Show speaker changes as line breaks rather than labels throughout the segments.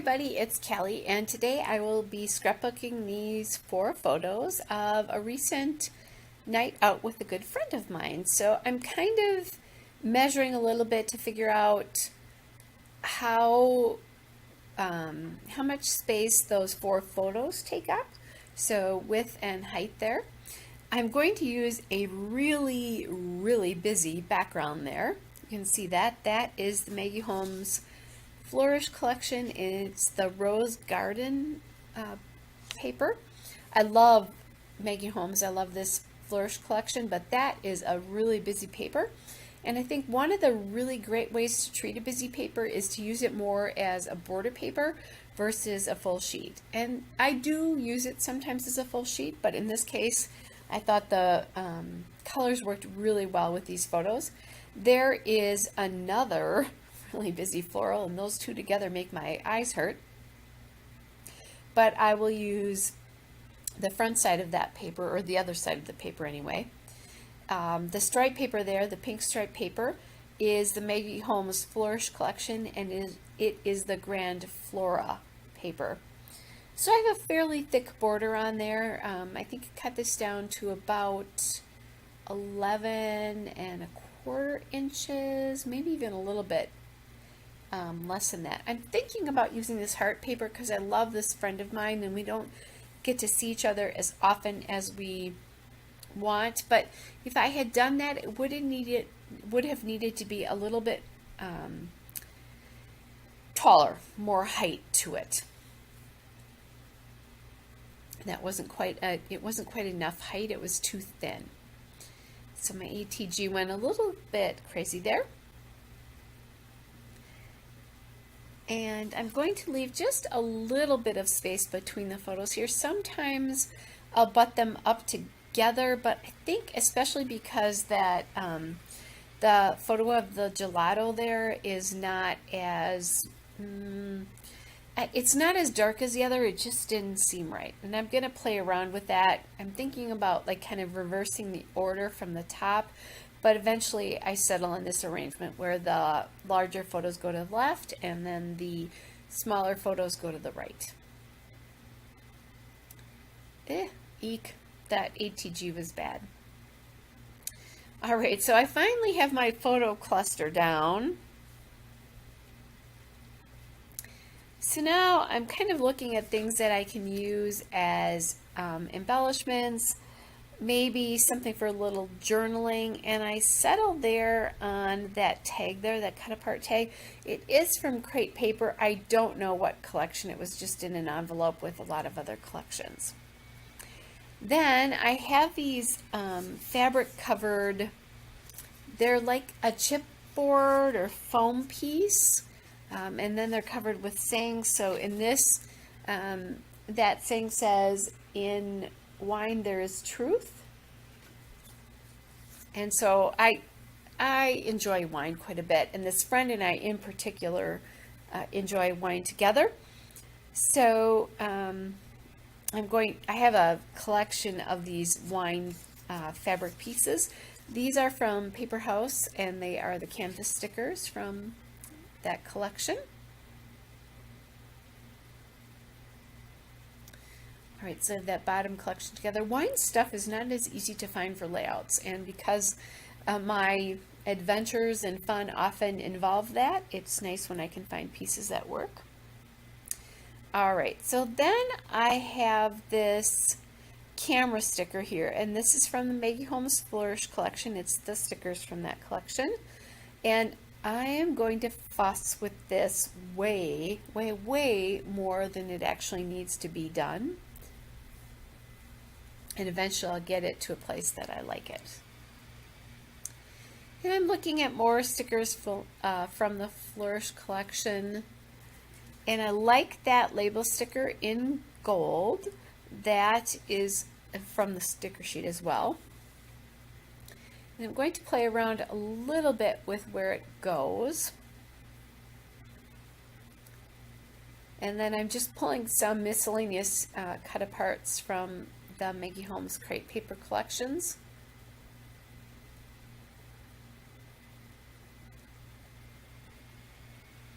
everybody, it's Callie, and today I will be scrapbooking these 4 photos of a recent night out with a good friend of mine. So I'm kind of measuring a little bit to figure out how much space those 4 photos take up. So width and height there. I'm going to use a really busy background there. You can see that. That is the Maggie Holmes Flourish collection. It's the Rose Garden paper. I love Maggie Holmes. I love this Flourish collection, but that is a really busy paper. And I think one of the really great ways to treat a busy paper is to use it more as a border paper versus a full sheet. And I do use it sometimes as a full sheet, but in this case, I thought the colors worked really well with these photos. There is another really busy floral, and those two together make my eyes hurt. But I will use the front side of that paper, or the other side of the paper anyway. The stripe paper there, the pink stripe paper, is the Maggie Holmes Flourish collection, and it is the Grand Flora paper. So I have a fairly thick border on there. I think I cut this down to about 11¼ inches, maybe even a little bit less than that. I'm thinking about using this heart paper because I love this friend of mine, and we don't get to see each other as often as we want. But if I had done that, it would have needed to be a little bit taller, more height to it. That wasn't quite it wasn't quite enough height. It was too thin. So my ATG went a little bit crazy there. And I'm going to leave just a little bit of space between the photos here. Sometimes I'll butt them up together, but I think especially because that the photo of the gelato there is not as it's not as dark as the other. It just didn't seem right, and I'm gonna play around with that. I'm thinking about like kind of reversing the order from the top, but eventually I settle on this arrangement where the larger photos go to the left and then the smaller photos go to the right. Eek, that ATG was bad. All right, so I finally have my photo cluster down. So now I'm kind of looking at things that I can use as embellishments, maybe something for a little journaling, and I settled there on that tag there, that cut apart tag. It is from Crate Paper. I don't know what collection. It was just in an envelope with a lot of other collections. Then I have these fabric covered, they're like a chipboard or foam piece. And then they're covered with sayings. So in this, that saying says, "In wine there is truth." And so I enjoy wine quite a bit, and this friend and I in particular enjoy wine together. So I have a collection of these wine fabric pieces. These are from Paper House, and they are the canvas stickers from that collection. All right, so that bottom collection together. Wine stuff is not as easy to find for layouts, and because my adventures and fun often involve that, it's nice when I can find pieces that work. All right, so then I have this camera sticker here, and this is from the Maggie Holmes Flourish collection. It's the stickers from that collection, and I am going to fuss with this way more than it actually needs to be done. And eventually I'll get it to a place that I like it. And I'm looking at more stickers from the Flourish collection. And I like that label sticker in gold. That is from the sticker sheet as well. And I'm going to play around a little bit with where it goes. And then I'm just pulling some miscellaneous cut aparts from the Maggie Holmes Crate Paper collections.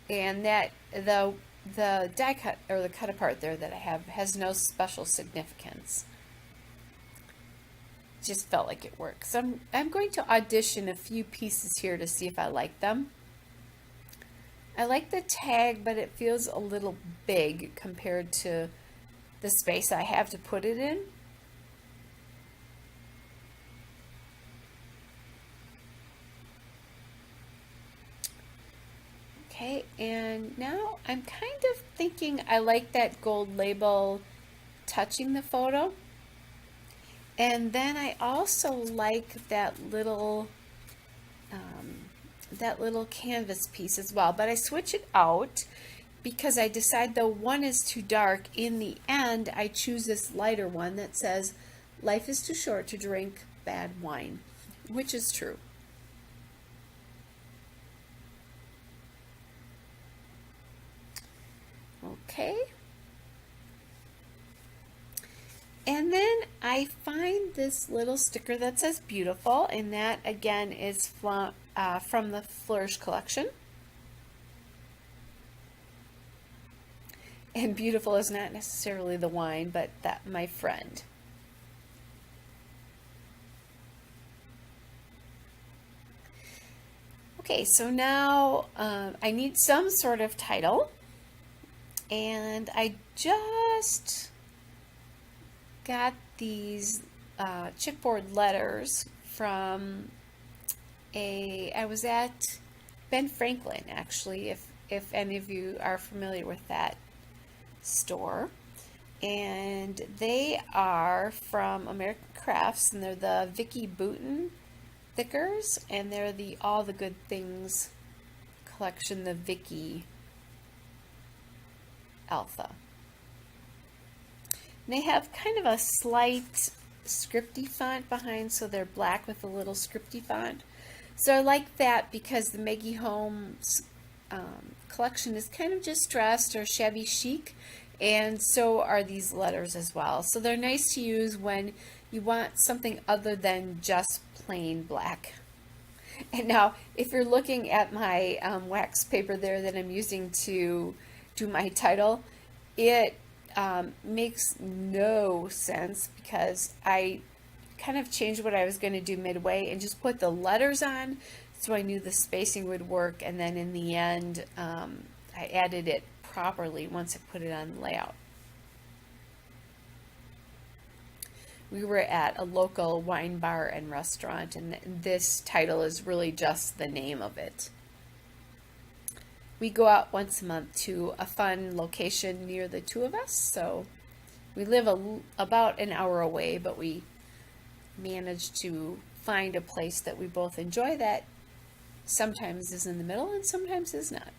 And that the the die cut or the cut apart there that I have has no special significance. Just felt like it worked. So I'm going to audition a few pieces here to see if I like them. I like the tag, but it feels a little big compared to the space I have to put it in. Okay, and now I'm kind of thinking I like that gold label touching the photo. And then I also like that little canvas piece as well, but I switch it out because I decide the one is too dark. In the end, I choose this lighter one that says, "Life is too short to drink bad wine," which is true. Okay. And then I find this little sticker that says beautiful, and that again is from the Flourish collection. And beautiful is not necessarily the wine, but that my friend. Okay, so now I need some sort of title, and I just got these chipboard letters from I was at Ben Franklin, actually, if any of you are familiar with that store. And they are from American Crafts, and they're the Vicky Bouton thickers, and they're the All the Good Things collection, the Vicky Alpha. And they have kind of a slight scripty font behind, so they're black with a little scripty font. So I like that because the Maggie Holmes collection is kind of distressed or shabby chic, and so are these letters as well. So they're nice to use when you want something other than just plain black. And now, if you're looking at my wax paper there that I'm using to do my title, it makes no sense because I kind of changed what I was going to do midway and just put the letters on so I knew the spacing would work, and then in the end I added it properly once I put it on the layout. We were at a local wine bar and restaurant, and this title is really just the name of it. We go out once a month to a fun location near the two of us, so we live about an hour away, but we managed to find a place that we both enjoy that sometimes is in the middle and sometimes is not.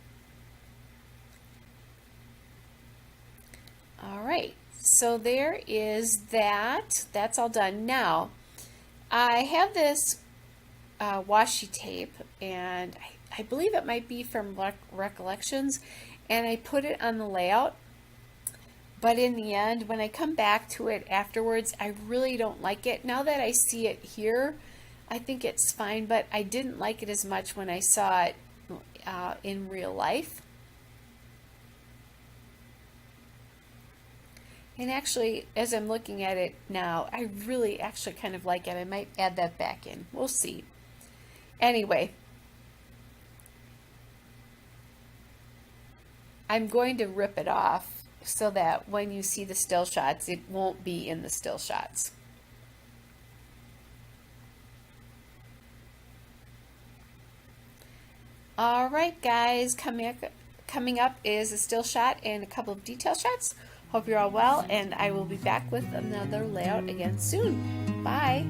All right, so there is that. That's all done. Now, I have this washi tape, and I believe it might be from Recollections, and I put it on the layout. But in the end, when I come back to it afterwards, I really don't like it. Now that I see it here, I think it's fine, but I didn't like it as much when I saw it in real life. And actually, as I'm looking at it now, I really actually kind of like it. I might add that back in. We'll see. Anyway, I'm going to rip it off so that when you see the still shots, it won't be in the still shots. All right, guys, coming up is a still shot and a couple of detail shots. Hope you're all well, and I will be back with another layout again soon. Bye.